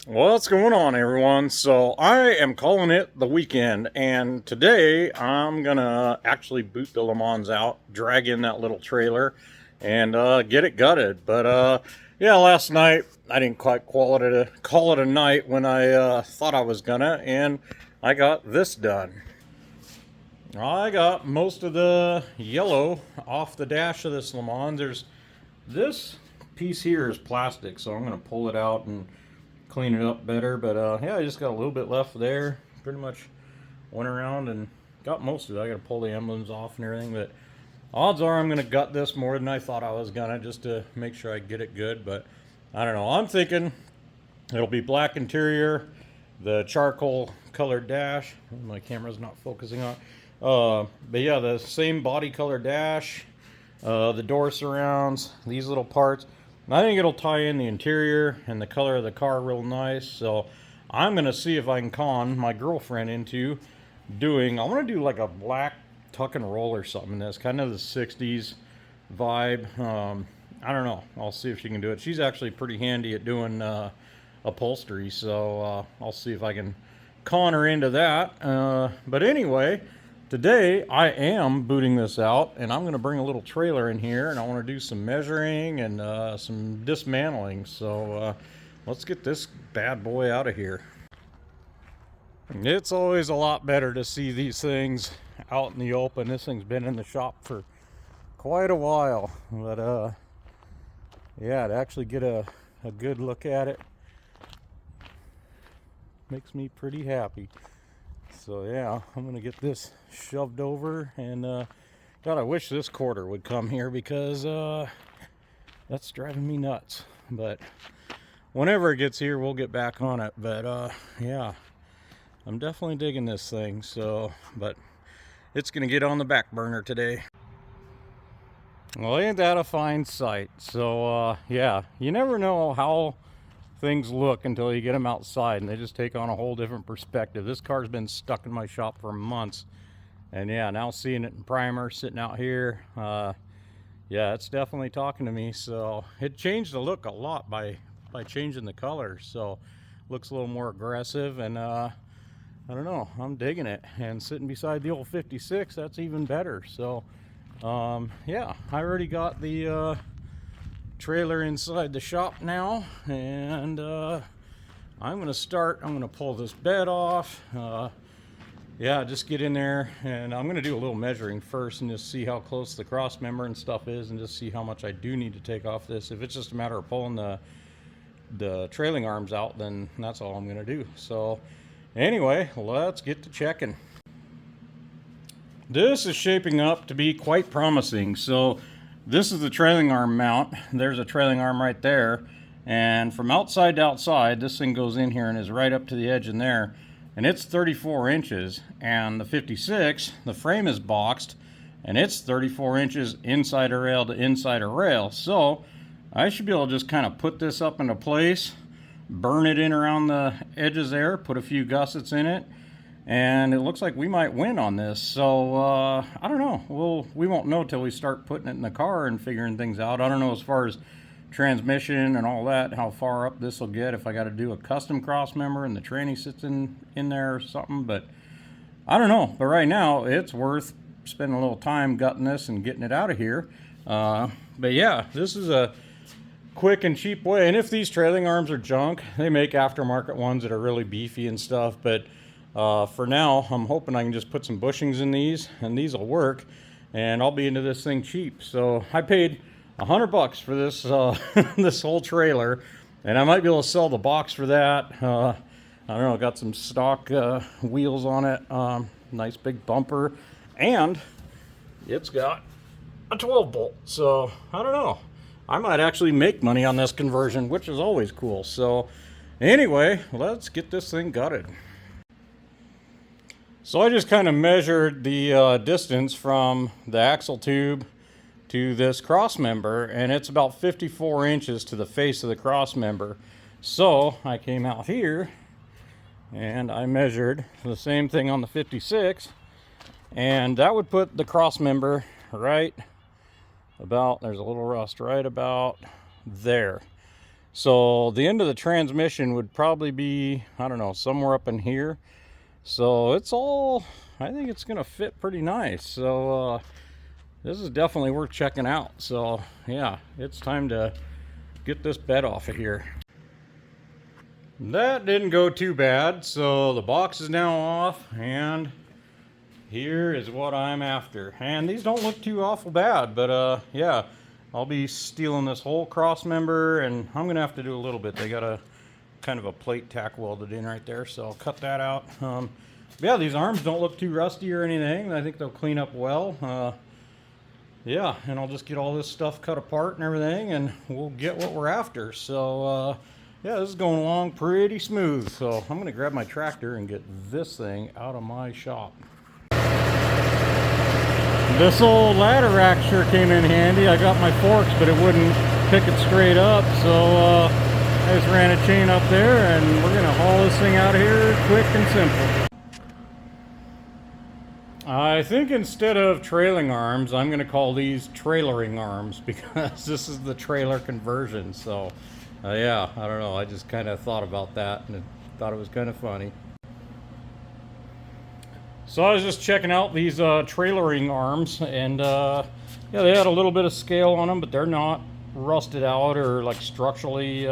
What's going on, everyone? So I am calling it the weekend, and today I'm gonna actually boot the lemans out, drag in that little trailer, and get it gutted. But yeah, last night I didn't quite call it a night when I thought I was gonna, and I got this done. I got most of the yellow off the dash of this lemans. There's this piece here is plastic, so I'm gonna pull it out and clean it up better. But yeah, I just got a little bit left there. Pretty much went around and got most of it. I got to pull the emblems off and everything, but odds are I'm going to gut this more than I thought I was gonna, just to make sure I get it good. But I don't know. I'm thinking it'll be black interior, the charcoal colored dash. My camera's not focusing on. But yeah, the same body color dash, the door surrounds, these little parts. I think it'll tie in the interior and the color of the car real nice. So I'm going to see if I can con my girlfriend into doing, I want to do like a black tuck and roll or something. That's kind of the 60s vibe. I don't know. I'll see if she can do it. She's actually pretty handy at doing upholstery. So I'll see if I can con her into that. But anyway, today I am booting this out, and I'm going to bring a little trailer in here, and I want to do some measuring and some dismantling. So let's get this bad boy out of here. It's always a lot better to see these things out in the open. This thing's been in the shop for quite a while, but yeah, to actually get a good look at it makes me pretty happy. So yeah, I'm gonna get this shoved over, and God, I wish this quarter would come here, because that's driving me nuts. But whenever it gets here, we'll get back on it. But yeah, I'm definitely digging this thing. So, but it's gonna get on the back burner today. Well, ain't that a fine sight? So yeah, you never know how things look until you get them outside, and they just take on a whole different perspective. This car's been stuck in my shop for months, and yeah, now seeing it in primer sitting out here, yeah, it's definitely talking to me. So it changed the look a lot by changing the color, so looks a little more aggressive, and I don't know, I'm digging it. And sitting beside the old 56, that's even better. So yeah, I already got the trailer inside the shop now, and I'm gonna pull this bed off. Yeah, just get in there, and I'm gonna do a little measuring first and just see how close the cross member and stuff is, and just see how much I do need to take off this. If it's just a matter of pulling the trailing arms out, then that's all I'm gonna do. So anyway, let's get to checking. This is shaping up to be quite promising. So this is the trailing arm mount. There's a trailing arm right there. And from outside to outside, this thing goes in here and is right up to the edge in there. And it's 34 inches. And the 56, the frame is boxed, and it's 34 inches inside a rail to inside a rail. So I should be able to just kind of put this up into place, burn it in around the edges there, put a few gussets in it, and it looks like we might win on this. So I don't know. We won't know till we start putting it in the car and figuring things out. I don't know as far as transmission and all that, how far up this will get, if I got to do a custom cross member and the tranny sits in there or something. But I don't know. But right now, it's worth spending a little time gutting this and getting it out of here. But yeah, this is a quick and cheap way. And if these trailing arms are junk, they make aftermarket ones that are really beefy and stuff. But for now, I'm hoping I can just put some bushings in these, and these will work, and I'll be into this thing cheap. So I paid $100 for this this whole trailer, and I might be able to sell the box for that. I don't know, got some stock wheels on it, nice big bumper, and it's got a 12 bolt. So I don't know, I might actually make money on this conversion, which is always cool. So anyway, let's get this thing gutted. So I just kind of measured the distance from the axle tube to this cross member, and it's about 54 inches to the face of the cross member. So I came out here and I measured the same thing on the 56, and that would put the cross member right about, there's a little rust right about there. So the end of the transmission would probably be, I don't know, somewhere up in here. So it's all, I think it's gonna fit pretty nice. So this is definitely worth checking out. So yeah, it's time to get this bed off of here. That didn't go too bad. So the box is now off, and here is what I'm after. And these don't look too awful bad, but yeah, I'll be stealing this whole cross member, and I'm gonna have to do a little bit. They got a kind of a plate tack welded in right there, so I'll cut that out. Yeah, these arms don't look too rusty or anything. I think they'll clean up well. Yeah, and I'll just get all this stuff cut apart and everything, and we'll get what we're after. So yeah, this is going along pretty smooth. So I'm gonna grab my tractor and get this thing out of my shop. This old ladder rack sure came in handy. I got my forks, but it wouldn't pick it straight up, so I just ran a chain up there, and we're gonna haul this thing out of here quick and simple. I think instead of trailing arms, I'm gonna call these trailering arms, because this is the trailer conversion. So yeah, I don't know, I just kind of thought about that and thought it was kind of funny. So I was just checking out these trailering arms, and yeah, they had a little bit of scale on them, but they're not rusted out or like structurally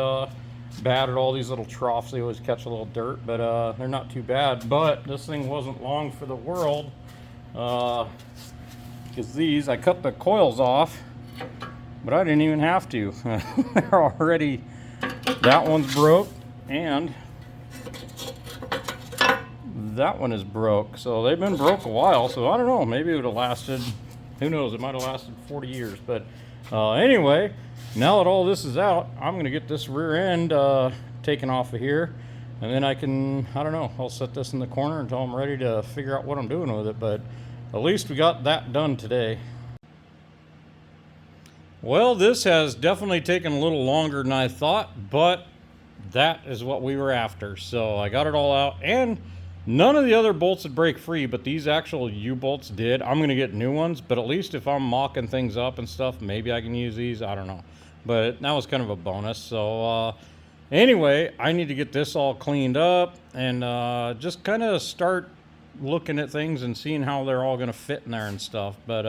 bad at all. These little troughs, they always catch a little dirt, but they're not too bad. But this thing wasn't long for the world, because these, I cut the coils off, but I didn't even have to. They're already, that one's broke, and that one is broke. So they've been broke a while, so I don't know, maybe it would have lasted, who knows, it might have lasted 40 years. But anyway, now that all this is out, I'm gonna get this rear end taken off of here, and then I can, I don't know, I'll set this in the corner until I'm ready to figure out what I'm doing with it. But at least we got that done today. Well, this has definitely taken a little longer than I thought, but that is what we were after. So I got it all out, and none of the other bolts would break free, but these actual U-bolts did. I'm gonna get new ones, but at least if I'm mocking things up and stuff, maybe I can use these, I don't know. But that was kind of a bonus. So anyway, I need to get this all cleaned up, and just kind of start looking at things and seeing how they're all gonna fit in there and stuff. But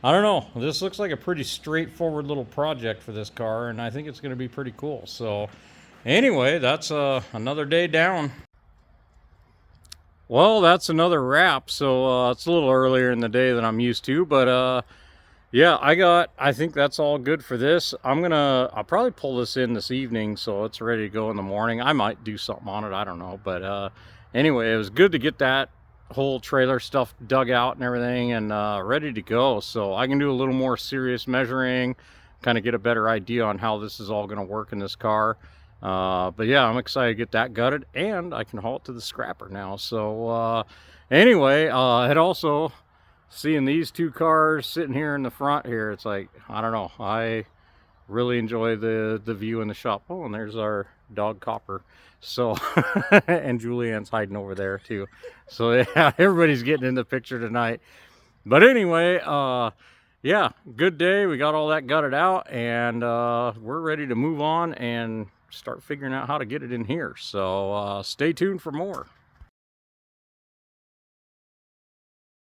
I don't know, this looks like a pretty straightforward little project for this car, and I think it's gonna be pretty cool. So anyway, that's another day down. Well, that's another wrap. So it's a little earlier in the day than I'm used to, but yeah, I think that's all good for this. I'll probably pull this in this evening, so it's ready to go in the morning. I might do something on it, I don't know. But anyway, it was good to get that whole trailer stuff dug out and everything, and ready to go. So I can do a little more serious measuring, kind of get a better idea on how this is all going to work in this car. But yeah, I'm excited to get that gutted, and I can haul it to the scrapper now. So anyway, and also seeing these two cars sitting here in the front here, it's like, I don't know, I really enjoy the view in the shop. Oh, and there's our dog Copper. So and Julianne's hiding over there too. So yeah, everybody's getting in the picture tonight. But anyway, yeah, good day. We got all that gutted out, and we're ready to move on and start figuring out how to get it in here. So stay tuned for more.